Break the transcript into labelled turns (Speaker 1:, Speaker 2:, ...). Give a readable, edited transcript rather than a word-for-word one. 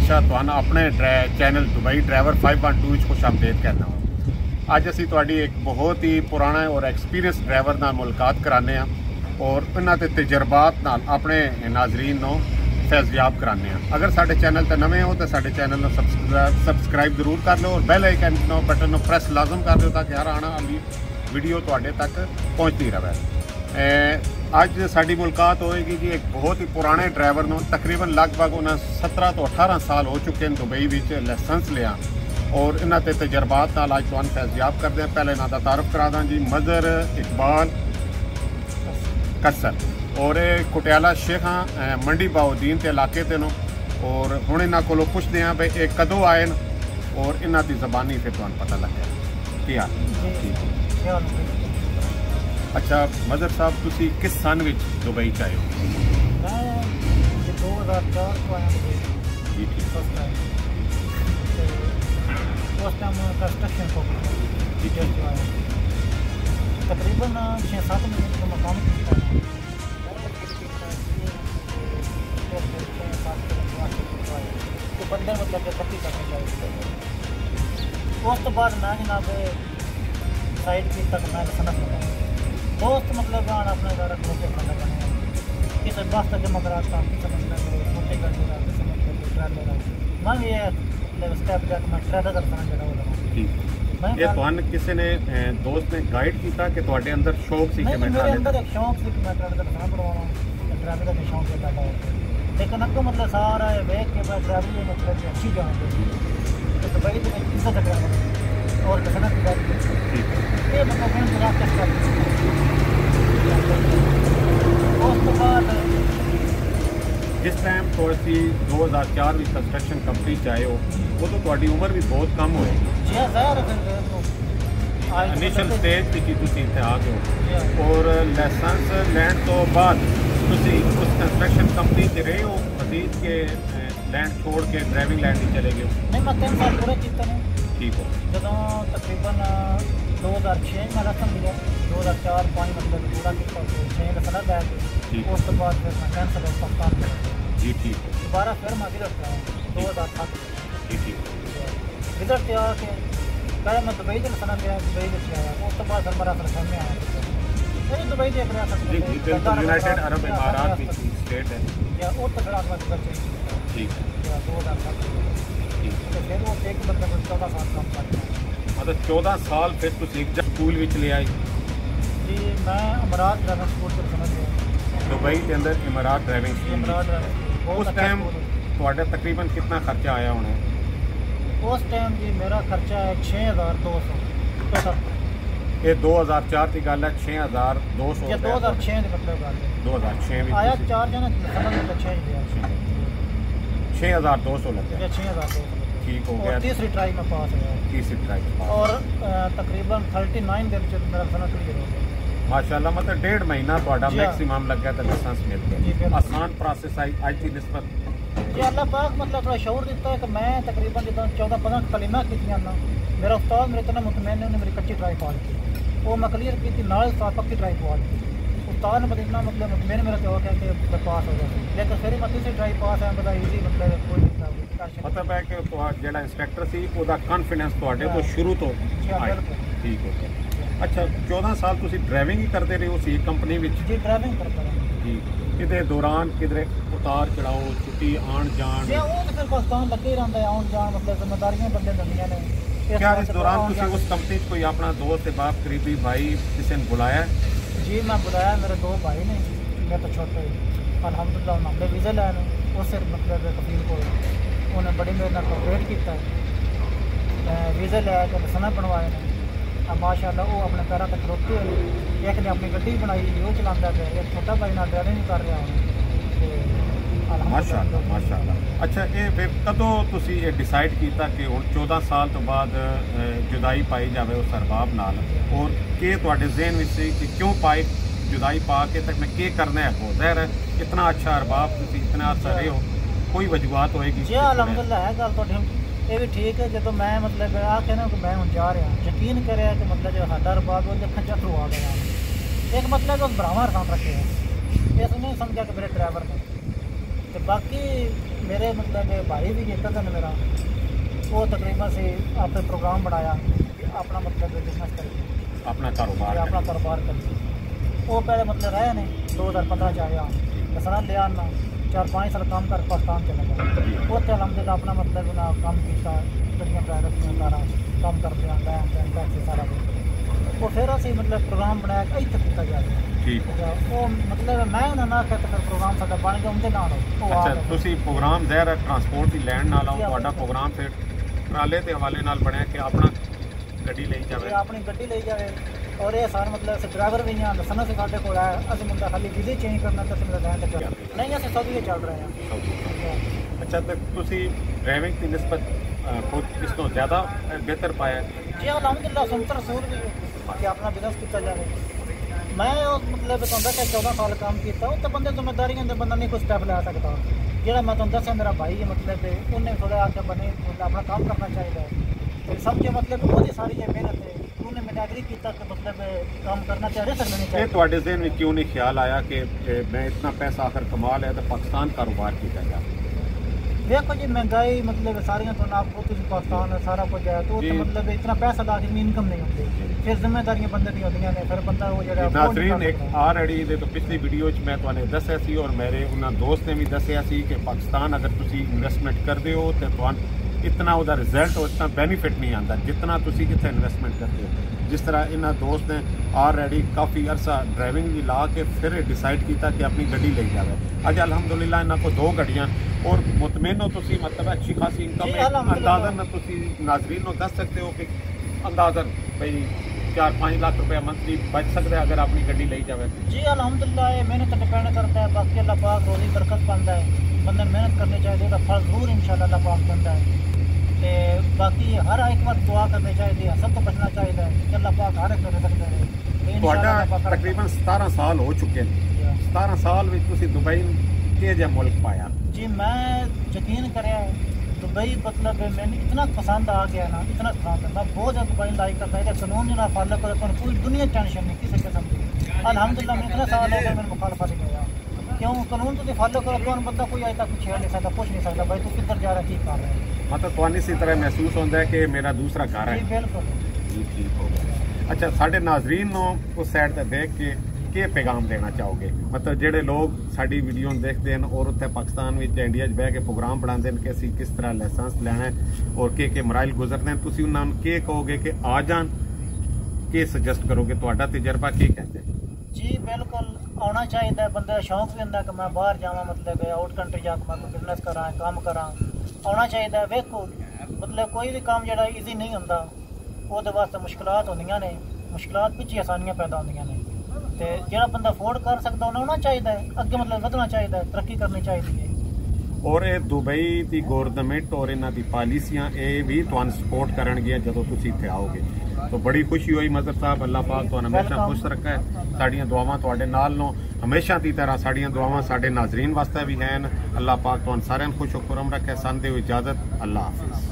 Speaker 1: शाह तुहानू अपने channel Dubai driver 512 खुश आमदेद कहना वा। अज असी तुहाडी एक बहुत ही पुराना और एक्सपीरियंस ड्राइवर नाल मुलाकात कराने और इन्हां दे तजर्बात नाल अपने नाजरीन नूं फैज़याब कराने। अगर साडे चैनल ते नवे हो तो साडे चैनल नूं सबसक्राइब जरूर कर लो और बैल आइकन बटन नूं प्रेस लाजम कर दो ताकि हर आने वाली वीडियो तुहाडे तक पहुँचती रहे। अज साडी मुलाकात होएगी जी एक बहुत ही पुराने ड्राइवर नूं, तकरीबन लगभग उन्हें 17 तो 18 साल हो चुके हैं दुबई विच लाइसेंस लिया और इन्हां ते तजर्बात नाल अज तुहानू फैज़याब करते हैं। पहले इन्हां दा तारुफ करा दा जी, मज़हर इकबाल कसर और कुटियाला शेखा मंडी बाउद्दीन के इलाके ते नो। और हुण इन्हां कोलों पुछदे हैं भाई ये कदों आए न और इन्हां दी ज़बानी फिर तुहानू पता लगे की हाल। अच्छा मज़हर साहब, तुसी किस सन विच दुबई च आए हो?
Speaker 2: मैं 2004 को आया
Speaker 1: जी ठीक
Speaker 2: उस टाइम कंस्ट्रक्शन को आया, तकरीबन 6-7 महीने का मकाम किया तो बंदे मतलब पत्ती करनी चाहिए। उस तो बाद मैं जनाब साइड की तक मैं सनत लगा दोस्त मतलब आना अपने घर छोटे खाना बने किसी बस तक जमा करा था किसी मतलब छोटे गाड़ी का किसी मतलब ट्रैवलर मैं ये मतलब स्टेप जाके मैं ट्रैवलर करना जरा वो लगा।
Speaker 1: ये तुहानू किसी ने दोस्त ने गाइड किया कि तुम्हारे अंदर शौक सी कि मैं
Speaker 2: मेरे अंदर एक शौक सी कि मैं ट्रैवलर करना पड़वाना ट्रैवलर का शौक है पैदा होता है। लेकिन अब तो मतलब सारा वेख के मैं ट्रैवलिंग मतलब अच्छी जगह पे तो दुबई में इज्जत है और कसना की बात ये मतलब मैं पूरा कर उस बाद
Speaker 1: जिस टाइम थोड़ी 2004 में कंस्ट्रक्शन कंपनी चाहे हो वो तो थोड़ी उम्र भी बहुत कम होएगी। इनिशियल स्टेज की तुसी इत्थे आ गए हो और लाइसेंस लैंड तो बाद तुसी उस कंस्ट्रक्शन कंपनी च रहे हो मजीद के लैंड छोड़ के ड्राइविंग लैंड ही चले गए?
Speaker 2: नहीं मैं 3 साल पूरे किए ने।
Speaker 1: ठीक हो
Speaker 2: जो तकरीबन 2006 में रस्म लिया 2004-5 मतलब पूरा किया 6 का सनद है उस तो बाद फिर मैं कैंसल हो पाकिस्तान
Speaker 1: जी ठीक है
Speaker 2: दोबारा फिर मैं विजिट किया 2007
Speaker 1: जी ठीक
Speaker 2: विजिट किया कि पहले मैं दुबई से सनद गया दुबई से आया उस तो बाद फिर मेरा फिर में आया दुबई देख रहा था
Speaker 1: यूनाइटेड अरब इमारात की स्टेट है
Speaker 2: या और तो फिर आपका विजिट
Speaker 1: ठीक है
Speaker 2: 2007 तो फिर वो एक मतलब 14 साल काम करता
Speaker 1: मतलब 14 साल फिर तुम एक स्कूल विच ले आए
Speaker 2: जी। मैं अमरात ड्राइविंग स्कूल से समझ गया
Speaker 1: दुबई के अंदर इमरात ड्राइविंग स्कूल। उस टाइम थोड़ा तकरीबन कितना खर्चा आया होना?
Speaker 2: उस टाइम जी मेरा खर्चा है 6200
Speaker 1: ये 2004 की गल है 6200
Speaker 2: या 2006 की मतलब गल है
Speaker 1: 2006 में
Speaker 2: आया 4 जना समझ में 6 गया
Speaker 1: 6200 लग गया
Speaker 2: 6200
Speaker 1: ठीक हो गया।
Speaker 2: तीसरी ट्राई में पास हुआ
Speaker 1: तीसरी ट्राई
Speaker 2: और तकरीबन 39 दिन से मेरा सनद क्लियर हो गया
Speaker 1: माशाल्लाह। मतलब 1.5 महीना थोड़ा मैक्सिमम लग गया तो लाइसेंस मिल गया। आसान प्रोसेस आई आज की निस्बत
Speaker 2: जी अल्लाह पाक मतलब थोड़ा शऊर दिता है कि मैं तकरीबन जो 14-15 कलिमा की ना मेरा उस्ताद मेरे इतना मुतमैन ने मेरी कच्ची ट्राई पाल की वो मैं क्लियर की थी नाल साल पक्की ट्राई पाल की उस्ताद ने इतना मतलब मुतमैन मेरा तो क्या कि पास हो गया लेकिन फिर मैं तीसरी ट्राई पास है बड़ा ईजी मतलब कोई
Speaker 1: मतलब है कि जो इंस्ट्रक्टर सी ਉਹਦਾ कॉन्फिडेंस ਤੁਹਾਡੇ ਤੋਂ शुरू तो आया ठीक हो गया। अच्छा 14 साल तुसी ड्राइविंग ही करते रहे उस कंपनी विच?
Speaker 2: जी ड्राइविंग करता रहा
Speaker 1: ठीक किते दौरान किधरे उतार चढ़ाओ छुट्टी आन जान
Speaker 2: ये वो तो फिर पाकिस्तान लगे ही रहता है आन जान मतलब जिम्मेदारियां बंदे दंदियां ने।
Speaker 1: क्या इस दौरान तुसी उस कंपनी च कोई अपना दोस्त बाप करीबी भाई किसी ने बुलाया?
Speaker 2: जी मैं बुलाया मेरे 2 भाई ने मैं तो छोटे अल्हम्दुलिल्लाह उन्होंने वीज़ा लाए उससे मतलब कफील को उन्हें बड़ी मेरे नाल कोऑपरेट किया वीज़ा लाया तो लसना बनवाए ने अब माशाअल्लाह वो अपने पैरों तक खड़ोते हुए एक ने अपनी गड्डी बनाई वो चलाता है एक छोटा भाई ना ड्राइविंग कर रहा हूँ
Speaker 1: माशाअल्लाह माशाअल्लाह। अच्छा ये फिर कदों तुसी ये डिसाइड किया कि हुण 14 साल तो बाद जुदाई पाई जाए उस अरबाब नाल और के तुहाडे ज़हन विच सी कि क्यों पाई जुदाई पा के तक मैं के करना है? हो ज़ाहिर है इतना अच्छा अरबाब तुसी इतना अर्सा रहे हो कोई वजूहत होएगी?
Speaker 2: जी अलहमदुलिल्लाह है गल तो ये भी ठीक है जो मैं मतलब आखे ना कि मैं हूँ जा रहा यकीन करे कि मतलब जो साडा अरबाब वो खंजा थ्रू आ गया एक मतलब उस भरावां साथ रखे हैं इसने समझा कि मेरे ड्राइवर ने तो बाकी मेरे मतलब भाई भी एक कज़न मेरा वो तकरीबन से आपने प्रोग्राम बनाया कि अपना मतलब बिजनेस करिए,
Speaker 1: अपना कारोबार
Speaker 2: करिए। वो पहले मतलब रहे ने 2015 च आया दसना लिया ना 4-5 साल काम कर पाकिस्तान चला गया। वो तो अलहमदुलिल्लाह अपना मतलब ना काम किया, गड्डियां ड्राइवर सारा काम करते हैं, टैक्सी सारा कुछ। वो फिर असं मतलब प्रोग्राम बनाया कि इतना किया जाए।
Speaker 1: ठीक
Speaker 2: वो मतलब मैं उन्होंने ना फिर प्रोग्राम साਡਾ बन गया उनके नाल।
Speaker 1: अच्छा ਤੁਸੀਂ ਪ੍ਰੋਗਰਾਮ ਜ਼ਹਿਰ ਟਰਾਂਸਪੋਰਟ ਦੀ ਲੈਣ ਨਾਲ ਆਓ ਤੁਹਾਡਾ ਪ੍ਰੋਗਰਾਮ ਫਿਰ ਟਰਾਲੇ ਦੇ ਹਵਾਲੇ ਨਾਲ ਬਣਿਆ ਕਿ ਆਪਣਾ ਗੱਡੀ ਲਈ ਜਾਵੇ,
Speaker 2: ਆਪਣੀ ਗੱਡੀ ਲਈ ਜਾਵੇ। और ये सारे मतलब से ड्राइवर भी हैं दसना से साढ़े को आया असं मुंडा खाली वीज़े चेंज करना तो मेरा लैंड तक नहीं असं सऊदी चल रहे हैं।
Speaker 1: अच्छा तो तुसी ड्राइविंग की निस्बत खुद किस तो ज़्यादा बेहतर पाया?
Speaker 2: जी अलहमदुलिल्लाह सुनता रसूल भी कि अपना बिजनेस किया जाए। मैं मतलब बताऊँगा कि 14 साल काम किया तो बंदे जिम्मेदारी होंगे, बंदा नहीं कोई स्टैप लै सकता। जो मैं तुम दसा मेरा भाई है मतलब उन्हें थोड़ा आगे बने अपना काम करना चाहिए। तो सब जो मतलब बहुत ही सारी मेहनत है उन्हें मैंने एग्री किया कि मतलब काम करना चाहिए सकना चाहिए।
Speaker 1: ਤੁਹਾਡੇ ज़हन में क्यों नहीं ख्याल आया कि मैं इतना पैसा आखिर कमा लिया तो पाकिस्तान कारोबार किया जाए?
Speaker 2: देखो जी महंगाई मतलब सारियां तो आपको पाकिस्तान सारा कुछ है तो मतलब इतना पैसा ला के इनकम नहीं होती, फिर जिम्मेदारियां बंदे दी होंदियां ने, फिर बंदा वो जेड़ा
Speaker 1: नाज़रीन एक ऑलरेडी दे तो पिछली वीडियो च मैं तुहानू दस्सिया सी और मेरे उन्हां दोस्त ने भी दस्सिया सी कि पाकिस्तान अगर तुसी इन्वेस्टमेंट करते हो तो तुहानू इतना उदा रिजल्ट और इतना बेनीफिट नहीं आता जितना तुसी कितने इन्वेस्टमेंट करते हो। जिस तरह इन्होंने दोस्त ने ऑलरेडी काफ़ी अरसा ड्राइविंग भी ला के फिर डिसाइड किया कि अपनी गड्डी ले जाए। अज अलहमदुलिल्लाह इन्हों को 2 गड्डियां और मुतमैन हो तुसी मतलब अच्छी खासी इनकम है। अंदाजन तुसी नाजरीन को दस सकते हो कि अंदाजन भाई 4-5 लाख रुपया मंथली बच सकता है अगर अपनी गड्डी ले जाए?
Speaker 2: जी अलहमदुलिल्लाह मेहनत तो डिपेंड करता है, बाकी अल्लाह पाक रोज़ी बरकत पाता है, बंदा मेहनत करनी चाहिए, फल जरूर इंशाअल्लाह अल्लाह पाक बनता है। ते बाकी हर एक वक्त दुआ करनी चाहिए, सब तो बचना चाहिए कि अल्लाह पाक हर एक को रज़्क दे।
Speaker 1: तकरीबन 17 साल हो चुके हैं, 17 साल में तुसी दुबई के जो मुल्क पाया? जी
Speaker 2: मैं यकीन करें दुबई मतलब मैंने इतना पसंद आ गया ना, इतना पसंद है, मैं बहुत ज़्यादा दुबई लाइक करता है। कानून ना फॉलो करो तो कोई दुनिया टेंशन नहीं किसी किस्म की। अलहमदुलिल्लाह मैं इतना साल हो गया मैंने मुखालफत गया क्यों कानून तो फॉलो करो तो बंदा कोई अज तक छेड़ नहीं सकता, पूछ नहीं सकता भाई तू किधर जा रहा है, ठीक कर रहा है।
Speaker 1: मतलब तो इसी तरह महसूस होता है कि मेरा दूसरा घर है।
Speaker 2: बिल्कुल
Speaker 1: जी ठीक हो गया। अच्छा साढ़े नाजरीन को उस साइड से देख के पैगाम देना चाहोगे? मतलब जेडे लोग साड़ी वीडियो देखते हैं और उत्थे पाकिस्तान में इंडिया बह के प्रोग्राम बनाते हैं कि असी किस तरह लाइसेंस लेना है और के मराइल गुजरते हैं, तुसी उन्होंने के कहोगे कि आ जान, के सजेस्ट करोगे? तुहाडा तजर्बा के कहते हैं?
Speaker 2: जी बिल्कुल आना चाहिए, बंदे का शौक भी होंगे कि मैं बाहर जावा मतलब आउट कंट्री जाकर मैं बिजनेस करा काम करा, आना चाहिए। वेखो मतलब कोई भी काम जो ईजी नहीं होंदा, वो वास्ते मुश्किलात होंदियां ने, मुश्किलात पिछे आसानियां पैदा होंदियां ने। तो जो बंदा अफोर्ड कर सकता उन्हें होना चाहिए, अगे मतलब ਵਧਣਾ चाहिए, तरक्की करनी चाहिए।
Speaker 1: और ये दुबई की गवर्नमेंट और इन्हों की पॉलिसियां ये भी तुहानू सपोर्ट करनगियां जदों तुसीं इत्थे आओगे। तो बड़ी खुशी हुई मजहर साहब, अल्लाह पाक तुहानू हमेशा खुश रखे। साड़ियां दुआवां तुहाडे नाल नो हमेशा की तरह साड़ियां दुआवां साडे नाजरीन वास्ते भी हैं। अल्लाह पाक तुहानू सारिआं नूं खुश खुरम रखे। सन दिओ इजाजत, अल्लाह हाफिज़।